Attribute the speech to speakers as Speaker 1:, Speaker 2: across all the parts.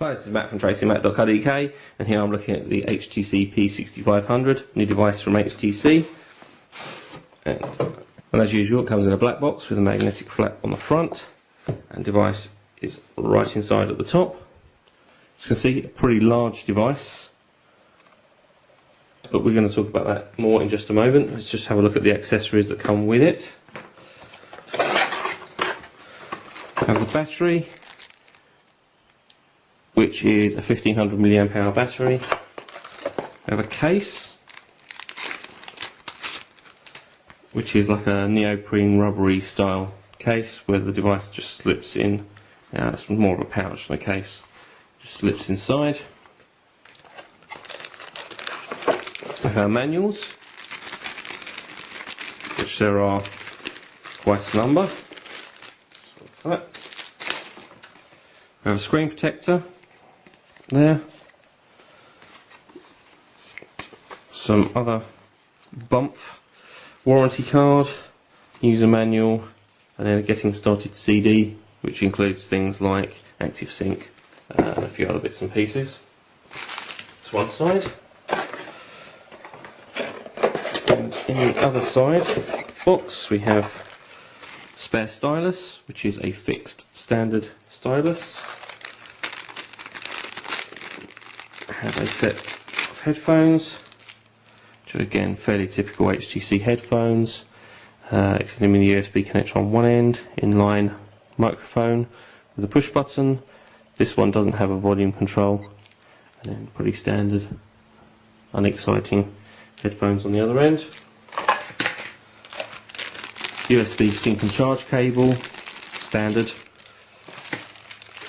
Speaker 1: Hi, this is Matt from tracymatt.co.uk, and here I'm looking at the HTC P6500, new device from HTC. And as usual, it comes in a black box with a magnetic flap on the front, and device is right inside at the top. As you can see, a pretty large device, but we're going to talk about that more in just a moment. Let's just have a look at the accessories that come with it. We have the battery, which is a 1500 mAh battery. We have a case, which is like a neoprene rubbery style case where the device just slips in. It's more of a pouch than a case, just slips inside. We have our manuals, which there are quite a number. We have a screen protector there, some other bump, warranty card, user manual, and then a getting started CD, which includes things like ActiveSync and a few other bits and pieces. That's one side. And in the other side box we have spare stylus, which is a fixed standard stylus. I have a set of headphones, which are again fairly typical HTC headphones, extending mini USB connector on one end, inline microphone with a push button. This one doesn't have a volume control, and then pretty standard, unexciting headphones on the other end. USB sync and charge cable, standard,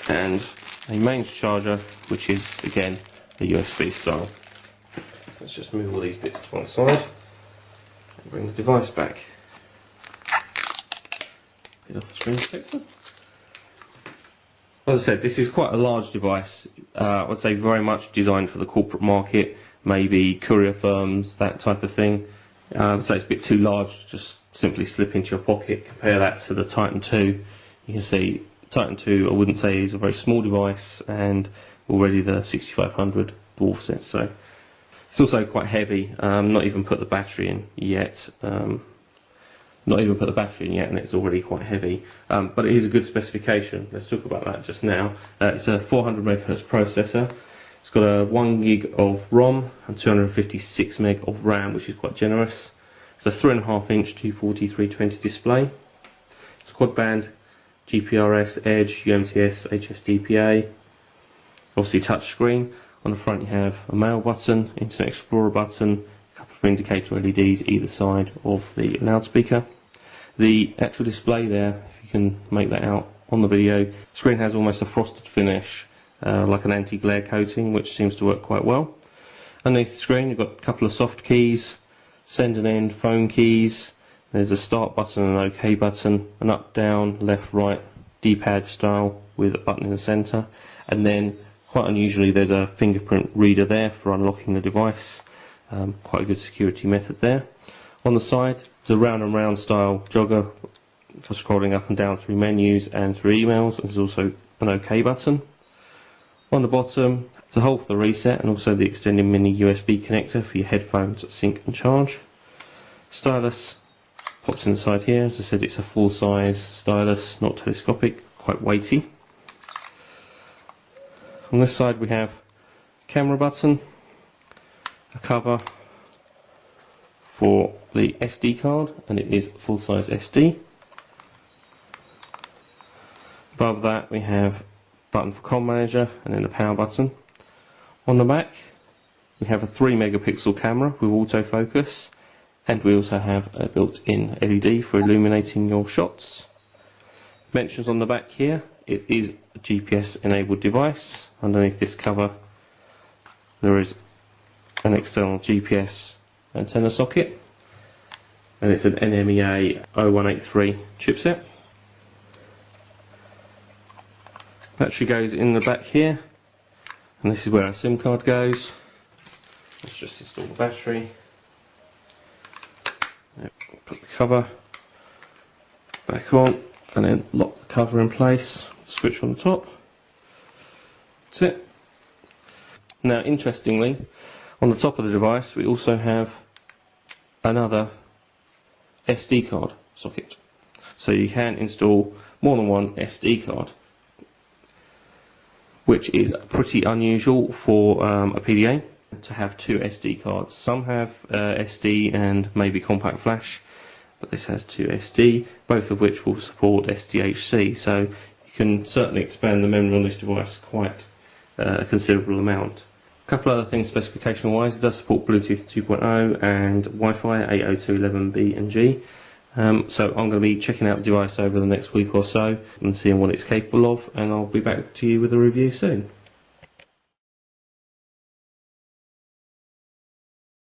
Speaker 1: and a mains charger, which is again a USB style. Let's just move all these bits to one side and bring the device back. Get off the screen protector. As I said, this is quite a large device. I'd say very much designed for the corporate market, maybe courier firms, that type of thing. I'd say it's a bit too large to just simply slip into your pocket. Compare that to the Titan 2. You can see Titan 2, I wouldn't say is a very small device, and already the 6500 dwarfs it. So it's also quite heavy. Not even put the battery in yet. And it's already quite heavy. But it is a good specification. Let's talk about that just now. It's a 400 MHz processor. It's got a 1 gig of ROM and 256 meg of RAM, which is quite generous. It's a 3.5 inch 240/320 display. It's a quad band GPRS, Edge, UMTS, HSDPA. Obviously touch screen. On the front you have a mail button, Internet Explorer button, a couple of indicator LEDs either side of the loudspeaker. The actual display there, if you can make that out on the video, the screen has almost a frosted finish, like an anti-glare coating, which seems to work quite well. Underneath the screen you've got a couple of soft keys, send and end phone keys. There's a start button and an OK button, an up, down, left, right, D-pad style with a button in the centre, and then quite unusually there's a fingerprint reader there for unlocking the device. Quite a good security method there. On the side there's a round and round style jogger for scrolling up and down through menus and through emails, and there's also an OK button. On the bottom there's a hole for the reset and also the extending mini USB connector for your headphones, sync and charge. Stylus pops inside here. As I said, it's a full size stylus, not telescopic, quite weighty. On this side we have a camera button, a cover for the SD card, and it is full size SD. Above that we have a button for COM manager and then a power button. On the back we have a 3 megapixel camera with autofocus, and we also have a built-in LED for illuminating your shots. Mentions on the back here, it is a GPS enabled device. Underneath this cover there is an external GPS antenna socket, and it's an NMEA 0183 chipset. Battery goes in the back here, and this is where our SIM card goes. Let's just install the battery. Put the cover back on and then lock the cover in place. Switch on the top. That's it. Now interestingly, on the top of the device we also have another SD card socket. So you can install more than one SD card, which is pretty unusual for a PDA to have two SD cards. Some have SD and maybe compact flash, but this has two SD, both of which will support SDHC, so you can certainly expand the memory on this device quite a considerable amount. A couple other things specification wise: it does support Bluetooth 2.0 and Wi-Fi 802.11b and G. So I'm going to be checking out the device over the next week or so and seeing what it's capable of, and I'll be back to you with a review soon.